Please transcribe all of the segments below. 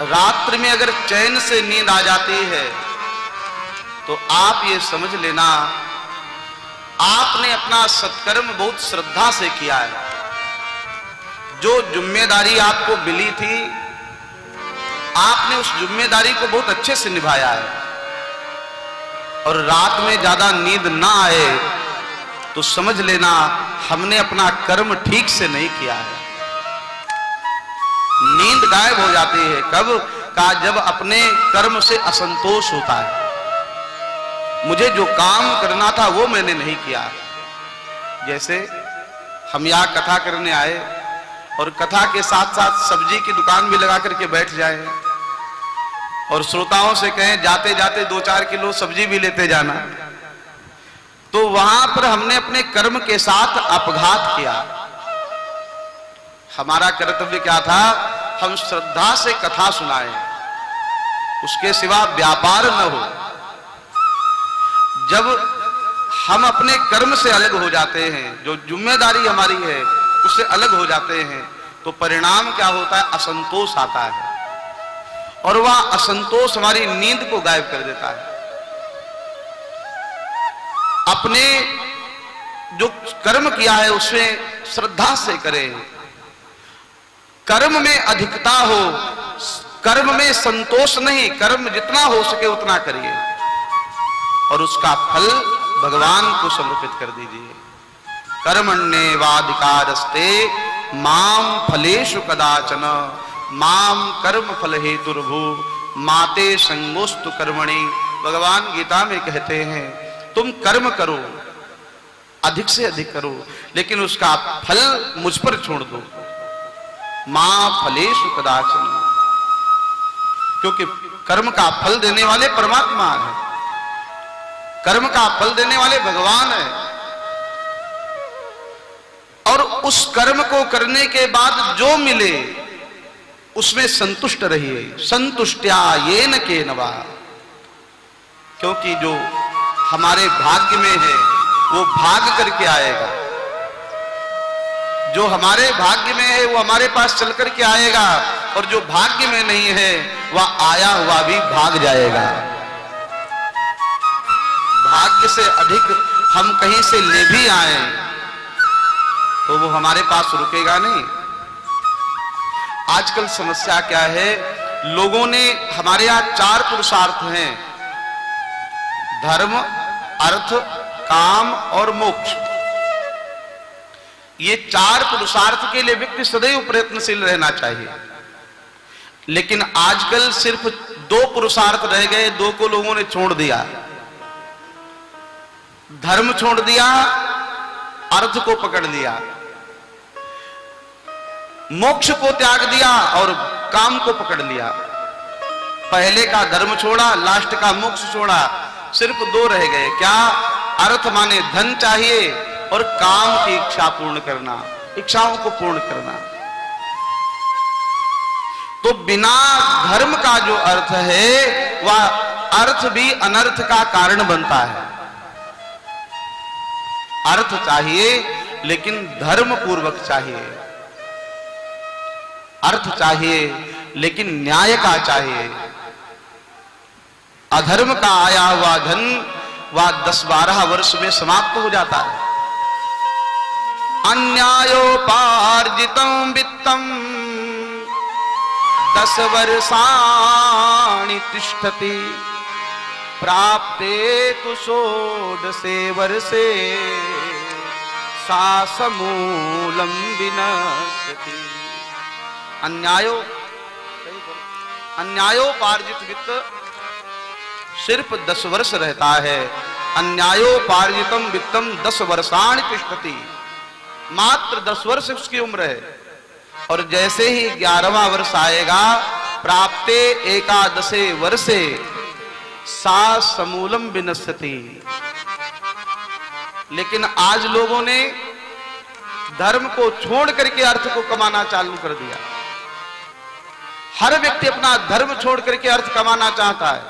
रात्रि में अगर चैन से नींद आ जाती है तो आप ये समझ लेना आपने अपना सत्कर्म बहुत श्रद्धा से किया है। जो जिम्मेदारी आपको मिली थी आपने उस जिम्मेदारी को बहुत अच्छे से निभाया है। और रात में ज्यादा नींद ना आए तो समझ लेना हमने अपना कर्म ठीक से नहीं किया है। नींद गायब हो जाती है कब का, जब अपने कर्म से असंतोष होता है। मुझे जो काम करना था वो मैंने नहीं किया। जैसे हम यहाँ कथा करने आए और कथा के साथ साथ सब्जी की दुकान भी लगा करके बैठ जाए और श्रोताओं से कहें जाते जाते 2-4 किलो सब्जी भी लेते जाना, तो वहां पर हमने अपने कर्म के साथ अपघात किया। हमारा कर्तव्य क्या था? हम श्रद्धा से कथा सुनाएं, उसके सिवा व्यापार न हो। जब हम अपने कर्म से अलग हो जाते हैं, जो जिम्मेदारी हमारी है उससे अलग हो जाते हैं, तो परिणाम क्या होता है? असंतोष आता है और वह असंतोष हमारी नींद को गायब कर देता है। अपने जो कर्म किया है उसमें श्रद्धा से करें, कर्म में अधिकता हो, कर्म में संतोष नहीं, कर्म जितना हो सके उतना करिए और उसका फल भगवान को समर्पित कर दीजिए। कर्मण्येवाधिकारस्ते माम फलेषु कदाचन माम कर्म फल हेतुर्भु माते संगोस्तु कर्मणि। भगवान गीता में कहते हैं तुम कर्म करो, अधिक से अधिक करो, लेकिन उसका फल मुझ पर छोड़ दो। मां फलेषु कदाचन, क्योंकि कर्म का फल देने वाले परमात्मा है, कर्म का फल देने वाले भगवान है। और उस कर्म को करने के बाद जो मिले उसमें संतुष्ट रहिए। संतुष्टया येन केनवा, क्योंकि जो हमारे भाग्य में है वो भाग करके आएगा, जो हमारे भाग्य में है वो हमारे पास चल करके आएगा, और जो भाग्य में नहीं है वह आया हुआ भी भाग जाएगा। भाग्य से अधिक हम कहीं से ले भी आए तो वो हमारे पास रुकेगा नहीं। आजकल समस्या क्या है? लोगों ने, हमारे यहां 4 पुरुषार्थ हैं, धर्म, अर्थ, काम और मोक्ष। ये 4 पुरुषार्थ के लिए व्यक्ति सदैव प्रयत्नशील रहना चाहिए। लेकिन आजकल सिर्फ 2 पुरुषार्थ रह गए, 2 को लोगों ने छोड़ दिया। धर्म छोड़ दिया, अर्थ को पकड़ लिया, मोक्ष को त्याग दिया और काम को पकड़ लिया। पहले का धर्म छोड़ा, लास्ट का मोक्ष छोड़ा, सिर्फ 2 रह गए। क्या? अर्थ माने धन चाहिए और काम की इच्छा पूर्ण करना, इच्छाओं को पूर्ण करना। तो बिना धर्म का जो अर्थ है वह अर्थ भी अनर्थ का कारण बनता है। अर्थ चाहिए लेकिन धर्म पूर्वक चाहिए, अर्थ चाहिए लेकिन न्याय का चाहिए। अधर्म का आया हुआ धन वह 10-12 वर्ष में समाप्त हो जाता है। अन्यायोपार्जितं वित्तं 10 वर्षाणि तिष्ठति प्राप्ते तु 16 वर्षे सा समूलं विनश्यति। अन्यायोपार्जित वित्त सिर्फ 10 वर्ष रहता है। अन्यायोपार्जितम वित्तम 10 वर्षाणि तिष्ठति, मात्र 10 वर्ष उसकी उम्र है। और जैसे ही 11वां वर्ष आएगा, प्राप्ते 11 वर्षे सा समूलम विनश्यति। लेकिन आज लोगों ने धर्म को छोड़ करके अर्थ को कमाना चालू कर दिया। हर व्यक्ति अपना धर्म छोड़ करके अर्थ कमाना चाहता है।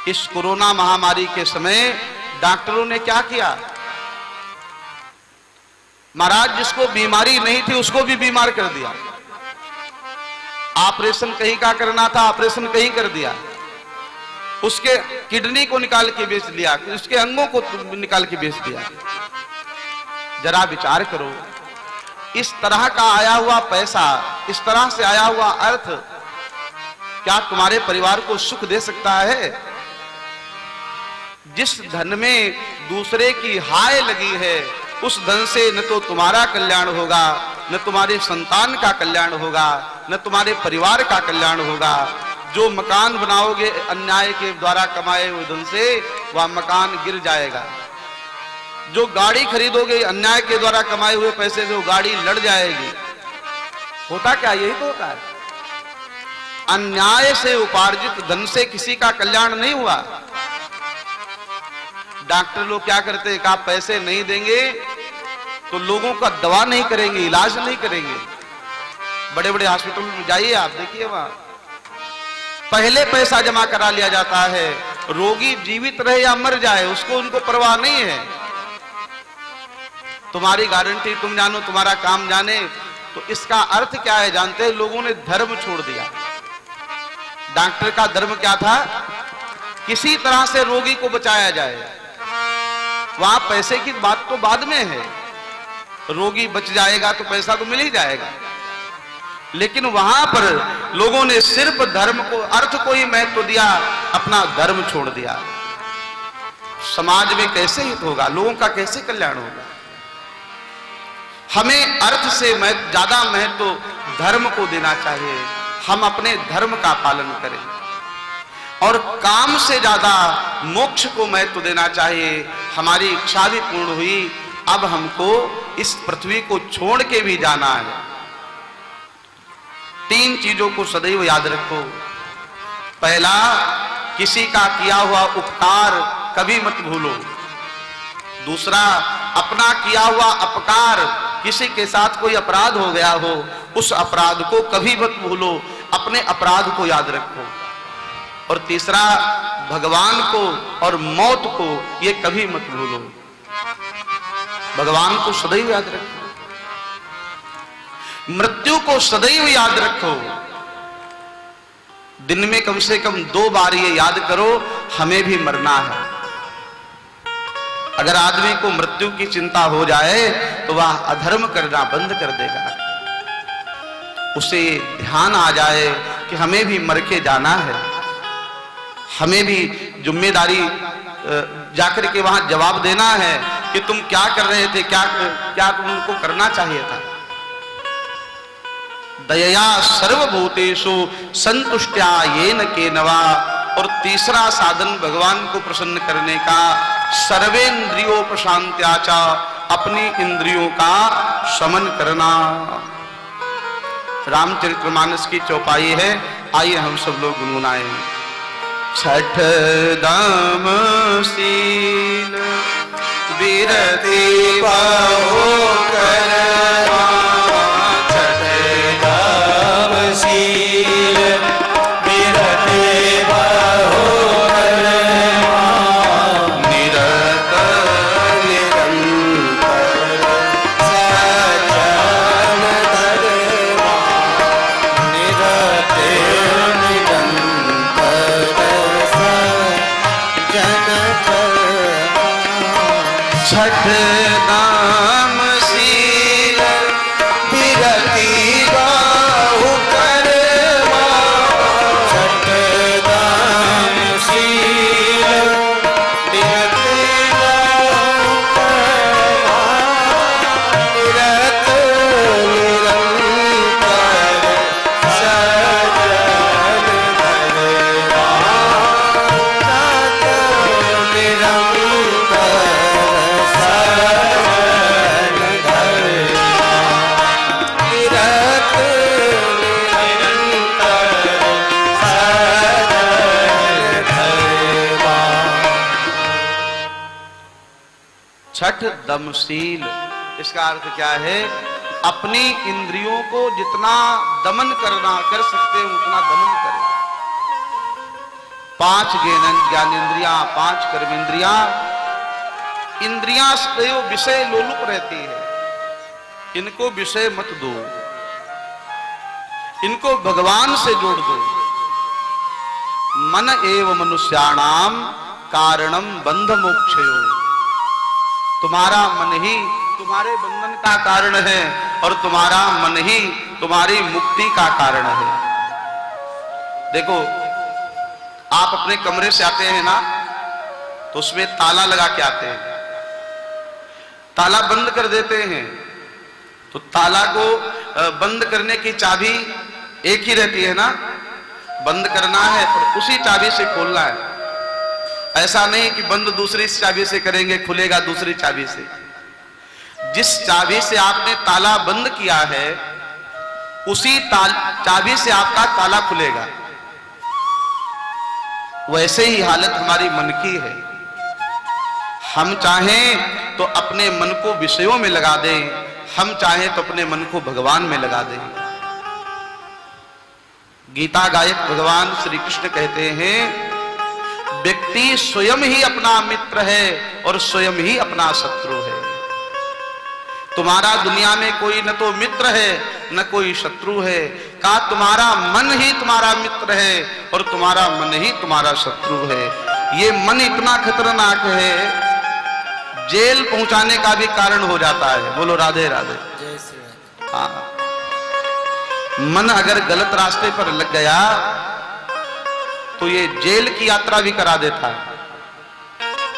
इस कोरोना महामारी के समय डॉक्टरों ने क्या किया महाराज, जिसको बीमारी नहीं थी उसको भी बीमार कर दिया। ऑपरेशन कहीं का करना था, ऑपरेशन कहीं कर दिया। उसके किडनी को निकाल के बेच दिया, उसके अंगों को निकाल के बेच दिया। जरा विचार करो, इस तरह का आया हुआ पैसा, इस तरह से आया हुआ अर्थ क्या तुम्हारे परिवार को सुख दे सकता है? जिस धन में दूसरे की हाय लगी है, उस धन से न तो तुम्हारा कल्याण होगा, न तुम्हारे संतान का कल्याण होगा, न तुम्हारे परिवार का कल्याण होगा। जो मकान बनाओगे अन्याय के द्वारा कमाए हुए धन से, वह मकान गिर जाएगा। जो गाड़ी खरीदोगे अन्याय के द्वारा कमाए हुए पैसे से, वो गाड़ी लड़ जाएगी। होता क्या? यही तो होता है। अन्याय से उपार्जित धन से किसी का कल्याण नहीं हुआ। डॉक्टर लोग क्या करते हैं कि आप पैसे नहीं देंगे तो लोगों का दवा नहीं करेंगे, इलाज नहीं करेंगे। बड़े बड़े हॉस्पिटल में जाइए, आप देखिए वहां पहले पैसा जमा करा लिया जाता है। रोगी जीवित रहे या मर जाए उसको उनको परवाह नहीं है। तुम्हारी गारंटी तुम जानो, तुम्हारा काम जाने। तो इसका अर्थ क्या है जानते हैं? लोगों ने धर्म छोड़ दिया। डॉक्टर का धर्म क्या था? किसी तरह से रोगी को बचाया जाए। वहां पैसे की बात तो बाद में है, रोगी बच जाएगा तो पैसा तो मिल ही जाएगा। लेकिन वहां पर लोगों ने सिर्फ धर्म को, अर्थ को ही महत्व दिया, अपना धर्म छोड़ दिया। समाज में कैसे हित होगा? लोगों का कैसे कल्याण होगा? हमें अर्थ से ज्यादा महत्व धर्म को देना चाहिए। हम अपने धर्म का पालन करें और काम से ज्यादा मोक्ष को महत्व देना चाहिए। हमारी इच्छा भी पूर्ण हुई, अब हमको इस पृथ्वी को छोड़ के भी जाना है। 3 चीजों को सदैव याद रखो। पहला, किसी का किया हुआ उपकार कभी मत भूलो। दूसरा, अपना किया हुआ अपकार, किसी के साथ कोई अपराध हो गया हो, उस अपराध को कभी मत भूलो, अपने अपराध को याद रखो। और तीसरा, भगवान को और मौत को ये कभी मत भूलो। भगवान को सदैव याद रखो, मृत्यु को सदैव याद रखो। दिन में कम से कम 2 बार ये याद करो, हमें भी मरना है। अगर आदमी को मृत्यु की चिंता हो जाए तो वह अधर्म करना बंद कर देगा। उसे ध्यान आ जाए कि हमें भी मर के जाना है, हमें भी जिम्मेदारी जाकर के वहां जवाब देना है कि तुम क्या कर रहे थे, क्या तुमको करना चाहिए था। दयया सर्वभूतेषु संतुष्ट्या येन केनवा। और तीसरा साधन भगवान को प्रसन्न करने का, सर्वेन्द्रियोपशांत्याचा, अपनी इंद्रियों का शमन करना। रामचरितमानस की चौपाई है, आइए हम सब लोग गुनगुनाएं। छठ दाम शील विरति पाओ करवा, छठ दाम शील विरति पाओ करवा, निरत निरंतर सजन धर्मा, निरत छठ नाम शील विरति बाहु करवा, छठ नाम शील विरति बाहु करवा, निरत निरंतर सजन धर्मा, छठ दमशील। इसका अर्थ क्या है? अपनी इंद्रियों को जितना दमन कर सकते हैं उतना दमन करें। 5 ज्ञानेंद्रियां, 5 कर्मेंद्रियां इंद्रियां सदैव विषय लोलुप रहती है, इनको विषय मत दो, इनको भगवान से जोड़ दो। मन एव मनुष्याणाम कारणम बंध मोक्षयो, तुम्हारा मन ही तुम्हारे बंधन का कारण है और तुम्हारा मन ही तुम्हारी मुक्ति का कारण है। देखो, आप अपने कमरे से आते हैं ना, तो उसमें ताला लगा के आते हैं, ताला बंद कर देते हैं, तो ताला को बंद करने की चाबी एक ही रहती है ना, बंद करना है और उसी चाबी से खोलना है। ऐसा नहीं कि बंद दूसरी चाबी से करेंगे, खुलेगा दूसरी चाबी से। जिस चाबी से आपने ताला बंद किया है उसी चाबी से आपका ताला खुलेगा। वैसे ही हालत हमारी मन की है। हम चाहें तो अपने मन को विषयों में लगा दें, हम चाहें तो अपने मन को भगवान में लगा दें। गीता गायक भगवान श्री कृष्ण कहते हैं, व्यक्ति स्वयं ही अपना मित्र है और स्वयं ही अपना शत्रु है। तुम्हारा दुनिया में कोई न तो मित्र है न कोई शत्रु है, कहा तुम्हारा मन ही तुम्हारा मित्र है और तुम्हारा मन ही तुम्हारा शत्रु है। ये मन इतना खतरनाक है, जेल पहुंचाने का भी कारण हो जाता है। बोलो राधे राधे। हाँ, मन अगर गलत रास्ते पर लग गया तो ये जेल की यात्रा भी करा देता है,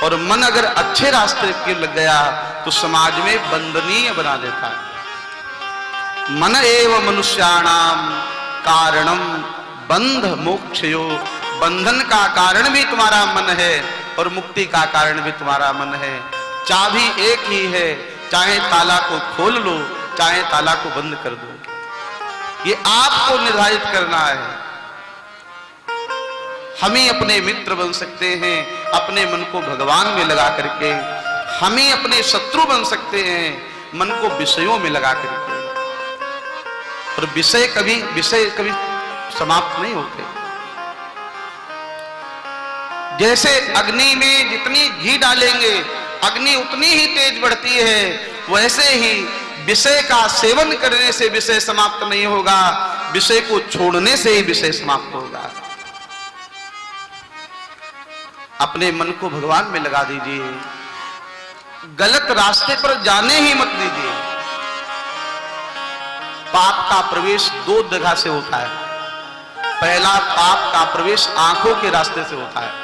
और मन अगर अच्छे रास्ते पे लग गया तो समाज में बंधनीय बना देता है। मन एव मनुष्याणाम कारणम बंध मोक्षयो, बंधन का कारण भी तुम्हारा मन है और मुक्ति का कारण भी तुम्हारा मन है। चाबी एक ही है, चाहे ताला को खोल लो चाहे ताला को बंद कर दो, ये आपको निर्धारित करना है। हम ही अपने मित्र बन सकते हैं अपने मन को भगवान में लगा करके, हम ही अपने शत्रु बन सकते हैं मन को विषयों में लगा करके। और विषय कभी समाप्त नहीं होते। जैसे अग्नि में जितनी घी डालेंगे अग्नि उतनी ही तेज बढ़ती है, वैसे ही विषय का सेवन करने से विषय समाप्त नहीं होगा, विषय को छोड़ने से ही विषय समाप्त होगा। अपने मन को भगवान में लगा दीजिए, गलत रास्ते पर जाने ही मत दीजिए। पाप का प्रवेश दो जगह से होता है। पहला, पाप का प्रवेश आंखों के रास्ते से होता है।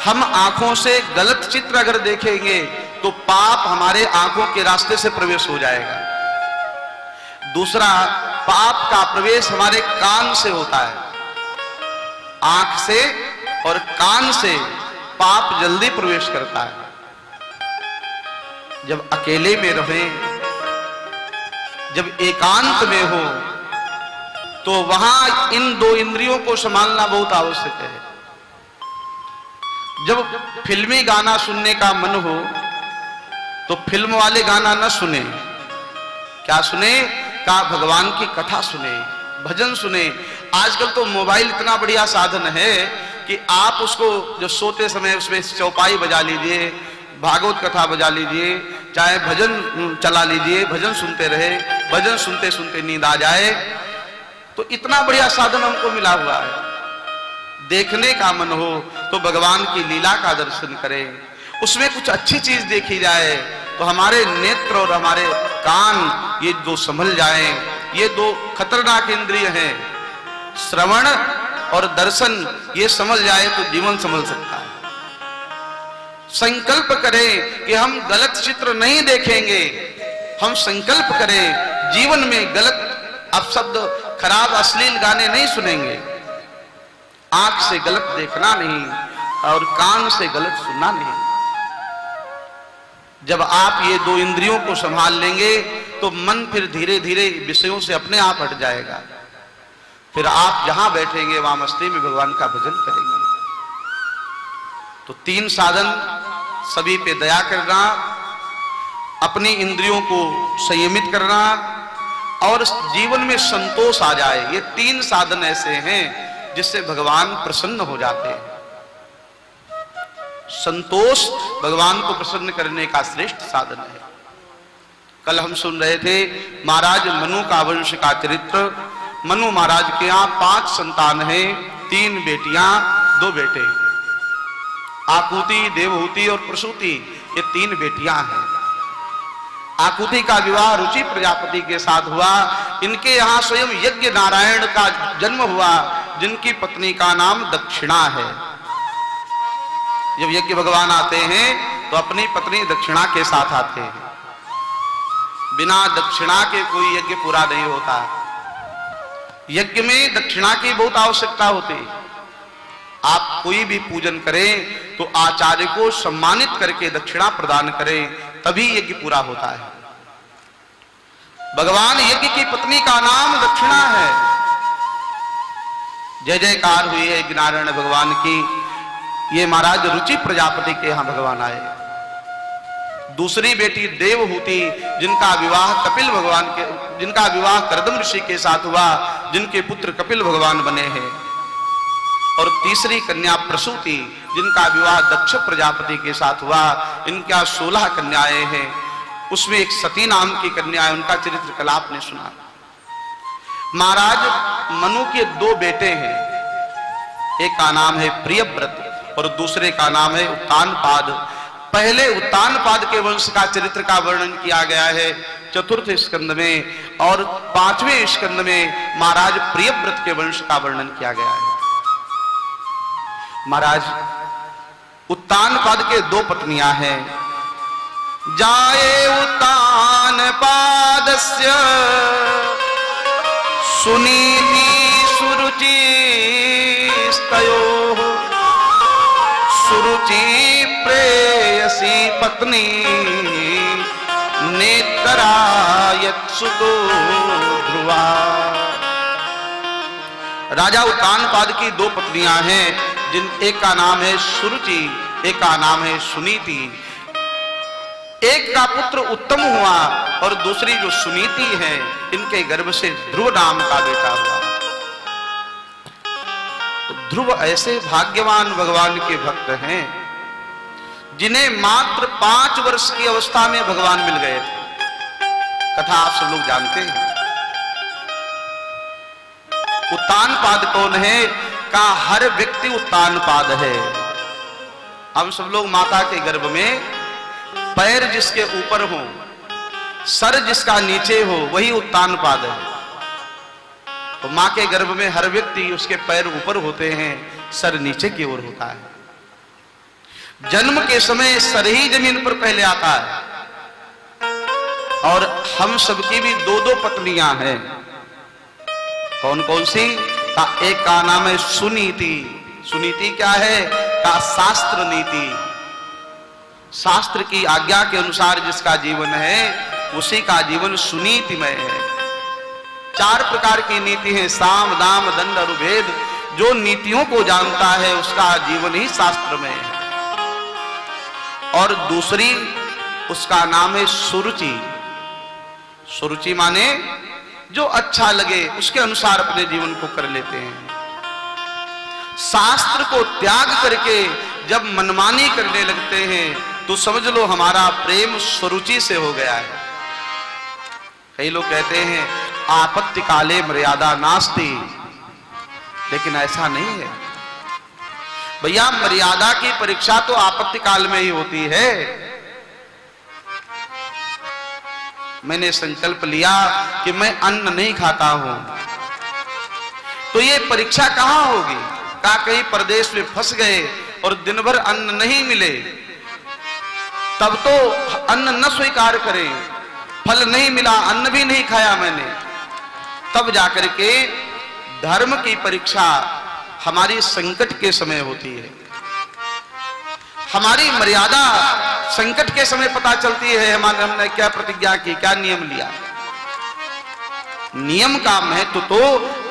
हम आंखों से गलत चित्र अगर देखेंगे तो पाप हमारे आंखों के रास्ते से प्रवेश हो जाएगा। दूसरा, पाप का प्रवेश हमारे कान से होता है। आंख से और कान से पाप जल्दी प्रवेश करता है। जब अकेले में रहे, जब एकांत में हो, तो वहां इन दो इंद्रियों को संभालना बहुत आवश्यक है। जब फिल्मी गाना सुनने का मन हो तो फिल्म वाले गाना न सुने, क्या सुने? का भगवान की कथा सुने, भजन सुने। आजकल तो मोबाइल इतना बढ़िया साधन है कि आप उसको जो सोते समय उसमें चौपाई बजा लीजिए, भागवत कथा बजा लीजिए, चाहे भजन चला लीजिए, भजन सुनते रहे, भजन सुनते सुनते नींद आ जाए। तो इतना बढ़िया साधन हमको मिला हुआ है। देखने का मन हो तो भगवान की लीला का दर्शन करें, उसमें कुछ अच्छी चीज देखी जाए तो हमारे नेत्र और हमारे कान ये दो संभल जाएं। ये दो खतरनाक इंद्रिय हैं, श्रवण और दर्शन, ये समझ जाए तो जीवन संभल सकता है। संकल्प करें कि हम गलत चित्र नहीं देखेंगे, हम संकल्प करें जीवन में गलत अपशब्द, खराब अश्लील गाने नहीं सुनेंगे, आंख से गलत देखना नहीं और कान से गलत सुनना नहीं। जब आप ये दो इंद्रियों को संभाल लेंगे तो मन फिर धीरे धीरे विषयों से अपने आप हट जाएगा। फिर आप जहां बैठेंगे वहां मस्ती में भगवान का भजन करेंगे। तो तीन साधन, सभी पे दया करना, अपनी इंद्रियों को संयमित करना और जीवन में संतोष आ जाए, ये तीन साधन ऐसे हैं जिससे भगवान प्रसन्न हो जाते हैं। संतोष भगवान को प्रसन्न करने का श्रेष्ठ साधन है। कल हम सुन रहे थे महाराज मनु का वंश का चरित्र। मनु महाराज के यहाँ 5 संतान हैं, 3 बेटियां 2 बेटे। आकुति, देवहूति और प्रसूति, ये 3 बेटियां हैं। आकुति का विवाह रुचि प्रजापति के साथ हुआ। इनके यहाँ स्वयं यज्ञ नारायण का जन्म हुआ, जिनकी पत्नी का नाम दक्षिणा है। जब यज्ञ भगवान आते हैं तो अपनी पत्नी दक्षिणा के साथ आते हैं। बिना दक्षिणा के कोई यज्ञ पूरा नहीं होता। यज्ञ में दक्षिणा की बहुत आवश्यकता होती है। आप कोई भी पूजन करें तो आचार्य को सम्मानित करके दक्षिणा प्रदान करें, तभी यज्ञ पूरा होता है। भगवान यज्ञ की पत्नी का नाम दक्षिणा है। जय जयकार हुई है नारायण भगवान की। ये महाराज रुचि प्रजापति के यहां भगवान आए। दूसरी बेटी देवहूति, जिनका विवाह कपिल भगवान के, जिनका विवाह कर्दम ऋषि के साथ हुआ, जिनके पुत्र कपिल भगवान बने हैं। और तीसरी कन्या प्रसूति, जिनका विवाह दक्ष प्रजापति के साथ हुआ। इनका 16 कन्याएं हैं। उसमें एक सती नाम की कन्या है, उनका चरित्र कल आपने सुना। महाराज मनु के 2 बेटे हैं। एक का नाम है प्रियव्रत और दूसरे का नाम है उत्तानपाद। पहले उत्तानपाद के वंश का चरित्र का वर्णन किया गया है 4th स्कंद में, और 5वें स्कंद में महाराज प्रियव्रत के वंश का वर्णन किया गया है। महाराज उत्तानपाद के 2 पत्नियां हैं। जाये उत्तानपादस्य सुनीति सुरुचिस्तयोः सुरुचि प्रेयसी पत्नी नेत्रायत्सुतो ध्रुवा। राजा उत्तानपाद की 2 पत्नियां हैं, जिन एक का नाम है सुरुचि, एक का नाम है सुनीति। एक का पुत्र उत्तम हुआ और दूसरी जो सुनीति है, इनके गर्भ से ध्रुव नाम का बेटा हुआ। तो ध्रुव ऐसे भाग्यवान भगवान के भक्त हैं जिन्हें मात्र 5 वर्ष की अवस्था में भगवान मिल गए थे। कथा आप सब लोग जानते हैं। उत्तानपाद कौन है? का हर व्यक्ति उत्तानपाद है। हम सब लोग माता के गर्भ में पैर जिसके ऊपर हो, सर जिसका नीचे हो, वही उत्तानपाद है। तो मां के गर्भ में हर व्यक्ति, उसके पैर ऊपर होते हैं, सर नीचे की ओर होता है। जन्म के समय सर ही जमीन पर पहले आता है। और हम सबकी भी 2-2 पत्नियां हैं। कौन कौन सी? एक का नाम है सुनीति। सुनीति क्या है? का शास्त्र नीति, शास्त्र की आज्ञा के अनुसार जिसका जीवन है, उसी का जीवन सुनीतिमय है। 4 प्रकार की नीति है, साम दाम दंड और भेद। जो नीतियों को जानता है उसका जीवन ही शास्त्रमय है। और दूसरी, उसका नाम है सुरुचि। सुरुचि माने जो अच्छा लगे उसके अनुसार अपने जीवन को कर लेते हैं। शास्त्र को त्याग करके जब मनमानी करने लगते हैं तो समझ लो हमारा प्रेम सुरुचि से हो गया है। कई लोग कहते हैं आपत्ति काले मर्यादा नास्ति, लेकिन ऐसा नहीं है भैया। मर्यादा की परीक्षा तो आपत्ति काल में ही होती है। मैंने संकल्प लिया कि मैं अन्न नहीं खाता हूं, तो ये परीक्षा कहां होगी? कहा कहीं परदेश में फंस गए और दिन भर अन्न नहीं मिले, तब तो अन्न न स्वीकार करें। फल नहीं मिला, अन्न भी नहीं खाया मैंने, तब जाकर के धर्म की परीक्षा हमारी संकट के समय होती है। हमारी मर्यादा संकट के समय पता चलती है। हमने क्या प्रतिज्ञा की, क्या नियम लिया। नियम का महत्व तो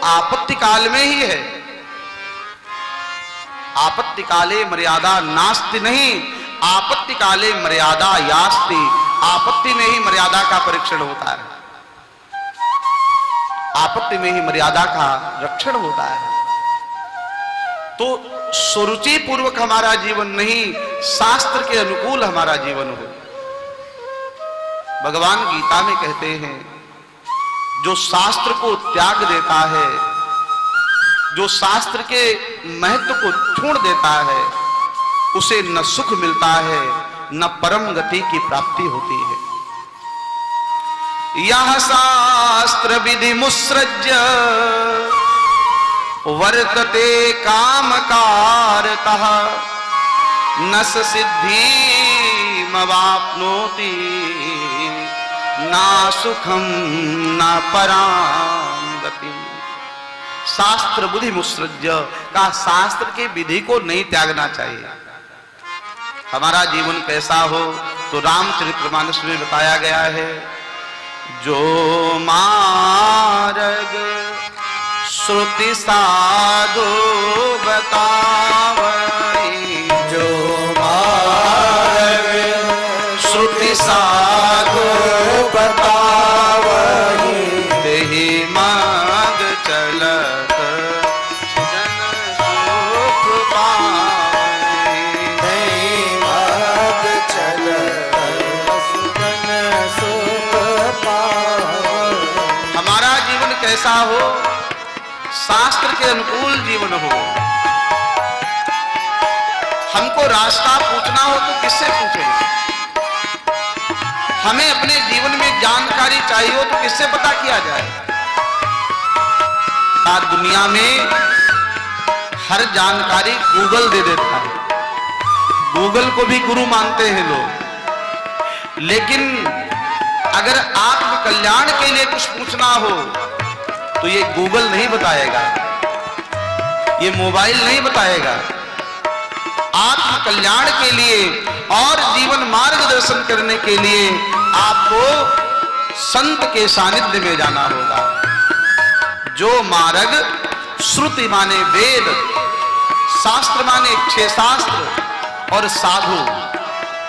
आपत्ति काल में ही है। आपत्ति काले मर्यादा नास्ति नहीं, आपत्ति काले मर्यादा यास्ति। आपत्ति में ही मर्यादा का परीक्षण होता है, आपत्ति में ही मर्यादा का रक्षण होता है। तो सुरुचि पूर्वक हमारा जीवन नहीं, शास्त्र के अनुकूल हमारा जीवन हो। भगवान गीता में कहते हैं, जो शास्त्र को त्याग देता है, जो शास्त्र के महत्व को छोड़ देता है, उसे न सुख मिलता है न परम गति की प्राप्ति होती है। यह शास्त्र विधि मुत्सृज्य वर्तते काम कारतः न सिद्धि मवाप्नोति ना सुखम ना पराम गति। शास्त्र बुद्धि मुत्सृज्य का शास्त्र के विधि को नहीं त्यागना चाहिए। हमारा जीवन कैसा हो तो रामचरितमानस में बताया गया है, जो मार्ग श्रुति साधु बतावई, जो मार्ग श्रुति साधु बतावई, तेहि मार्ग चलत जन सुख पावई। तेहि मार्ग चलत जन सुख पावई। हमारा जीवन कैसा हो, शास्त्र के अनुकूल जीवन हो। हमको रास्ता पूछना हो तो किससे पूछें? हमें अपने जीवन में जानकारी चाहिए हो तो किससे पता किया जाए? दुनिया में हर जानकारी गूगल दे देता है। गूगल को भी गुरु मानते हैं लोग। लेकिन अगर आत्म कल्याण के लिए कुछ पूछना हो तो ये गूगल नहीं बताएगा, ये मोबाइल नहीं बताएगा। आत्म कल्याण के लिए और जीवन मार्गदर्शन करने के लिए आपको संत के सानिध्य में जाना होगा। जो मार्ग श्रुति माने वेद, शास्त्र माने 6 शास्त्र और साधु,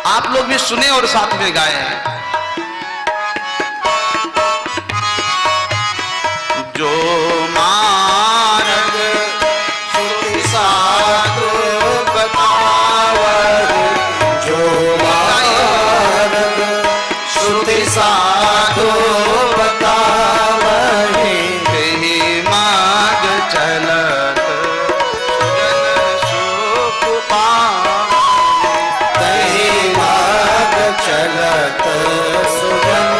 आप लोग भी सुने और साथ में गाए हैं। जो मार्ग श्रुति साधु बतावई, जो मार्ग श्रुति साधु बतावई, तेहि मार्ग चलत जन सुख पावई। तेहि मार्ग चलत सुजन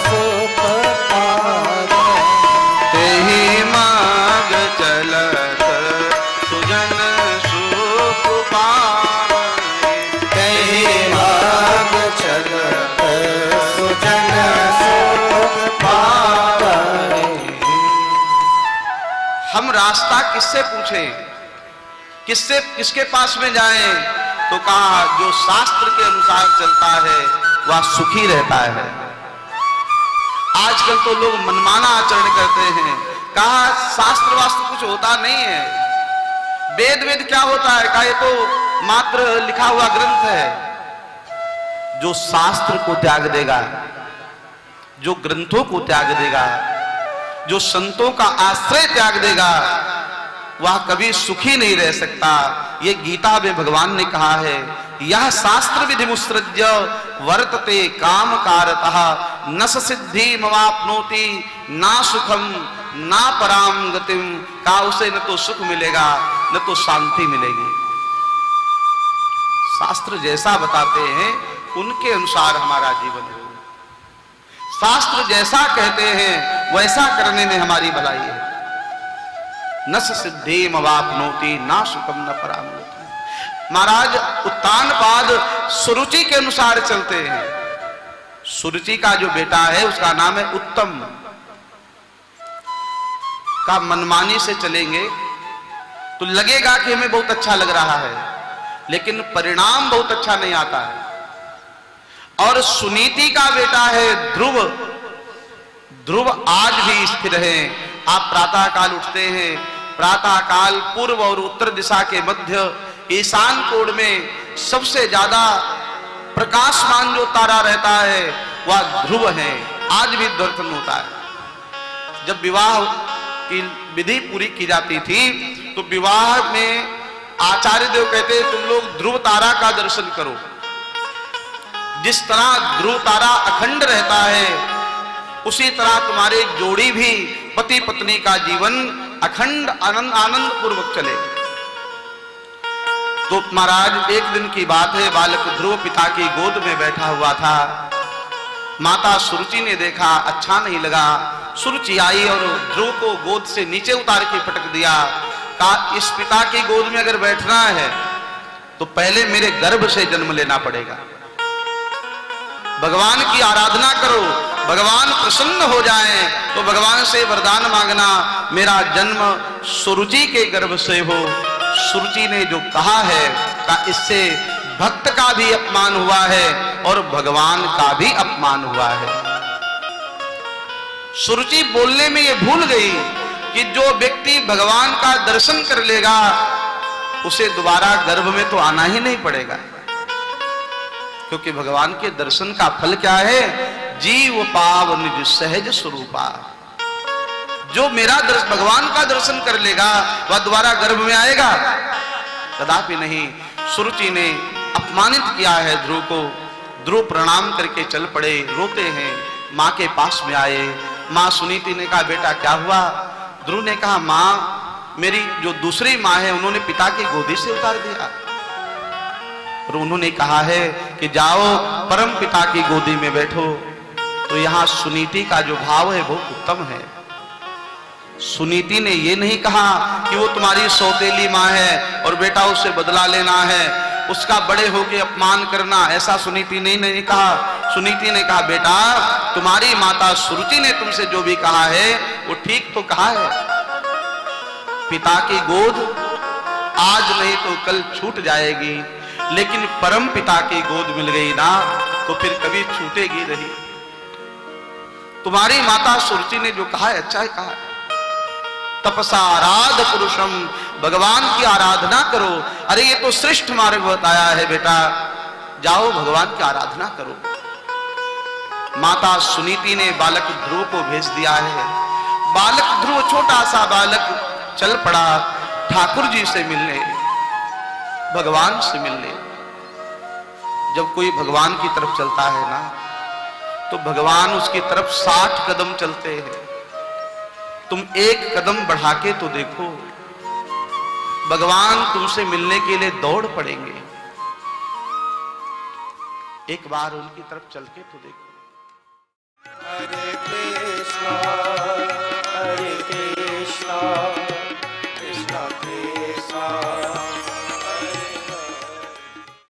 सुख पावई। तेहि मार्ग चलत सुजन सुख पावई। तेहि मार्ग चलत सुजन सुख पावई। हम रास्ता किससे पूछें, किससे किसके पास में जाएं? तो कहा, जो शास्त्र के अनुसार चलता है वह सुखी रहता है। आजकल तो लोग मनमाना आचरण करते हैं। कहा, शास्त्र वास्त्र कुछ होता नहीं है। वेद क्या होता है? कहा, ये तो मात्र लिखा हुआ ग्रंथ है। जो शास्त्र को त्याग देगा, जो ग्रंथों को त्याग देगा, जो संतों का आश्रय त्याग देगा, वह कभी सुखी नहीं रह सकता। ये गीता में भगवान ने कहा है, यह शास्त्र विधि मुत्सृज्य वर्तते काम कारतः न सिद्धि मवाप्नोति ना सुखम ना पराम गतिम। का उसे न तो सुख मिलेगा न तो शांति मिलेगी। शास्त्र जैसा बताते हैं उनके अनुसार हमारा जीवन हो। शास्त्र जैसा कहते हैं वैसा करने में हमारी भलाई है। न सिद्धि मवाप्नोति ना सुखम न पराम गतिम। महाराज उत्तानपाद सुरुचि के अनुसार चलते हैं। सुरुचि का जो बेटा है उसका नाम है उत्तम। का मनमानी से चलेंगे तो लगेगा कि हमें बहुत अच्छा लग रहा है, लेकिन परिणाम बहुत अच्छा नहीं आता है। और सुनीति का बेटा है ध्रुव। ध्रुव आज भी स्थिर है। आप प्रातः काल उठते हैं, प्रातः काल पूर्व और उत्तर दिशा के मध्य ईशान कोण में सबसे ज्यादा प्रकाशमान जो तारा रहता है वह ध्रुव है। आज भी दर्शन होता है। जब विवाह की विधि पूरी की जाती थी तो विवाह में आचार्य देव कहते हैं तुम लोग ध्रुव तारा का दर्शन करो। जिस तरह ध्रुव तारा अखंड रहता है, उसी तरह तुम्हारे जोड़ी भी पति पत्नी का जीवन अखंड आनंद पूर्वक चले। तो महाराज एक दिन की बात है, बालक ध्रुव पिता की गोद में बैठा हुआ था। माता सुरुचि ने देखा, अच्छा नहीं लगा। सुरुचि आई और ध्रुव को गोद से नीचे उतार के पटक दिया। कहा इस पिता की गोद में अगर बैठना है तो पहले मेरे गर्भ से जन्म लेना पड़ेगा। भगवान की आराधना करो, भगवान प्रसन्न हो जाएं तो भगवान से वरदान मांगना, मेरा जन्म सुरुचि के गर्भ से हो। सुरुचि ने जो कहा है का इससे भक्त का भी अपमान हुआ है और भगवान का भी अपमान हुआ है। सुरुचि बोलने में ये भूल गई कि जो व्यक्ति भगवान का दर्शन कर लेगा उसे दोबारा गर्भ में तो आना ही नहीं पड़ेगा, क्योंकि भगवान के दर्शन का फल क्या है? जीव पाव निज सहज स्वरूपा। जो मेरा भगवान का दर्शन कर लेगा वह दोबारा गर्भ में आएगा? कदापि नहीं। सुरुचि ने अपमानित किया है ध्रुव को। ध्रुव प्रणाम करके चल पड़े, रोते हैं। माँ के पास में आए। माँ सुनीति ने कहा बेटा क्या हुआ? ध्रुव ने कहा माँ, मेरी जो दूसरी माँ है उन्होंने पिता की गोदी से उतार दिया और उन्होंने कहा है कि जाओ परम पिता की गोदी में बैठो। तो यहां सुनीति का जो भाव है बहुत उत्तम है। सुनीति ने ये नहीं कहा कि वो तुम्हारी सौतेली माँ है और बेटा उससे बदला लेना है, उसका बड़े होके अपमान करना, ऐसा सुनीति ने नहीं कहा। सुनीति ने कहा बेटा तुम्हारी माता सुरुचि ने तुमसे जो भी कहा है वो ठीक तो कहा है। पिता की गोद आज नहीं तो कल छूट जाएगी, लेकिन परम पिता की गोद मिल गई ना तो फिर कभी छूटेगी नहीं। तुम्हारी माता सुरुचि ने जो कहा है अच्छा है कहा है। तपसा आराध पुरुषम, भगवान की आराधना करो। अरे ये तो श्रेष्ठ मार्ग बताया है बेटा, जाओ भगवान की आराधना करो। माता सुनीति ने बालक ध्रुव को भेज दिया है। बालक ध्रुव छोटा सा बालक चल पड़ा ठाकुर जी से मिलने, भगवान से मिलने। जब कोई भगवान की तरफ चलता है ना तो भगवान उसकी तरफ 60 कदम चलते हैं। तुम एक कदम बढ़ा के तो देखो, भगवान तुमसे मिलने के लिए दौड़ पड़ेंगे। एक बार उनकी तरफ चल के तो देखो। हरे कृष्णा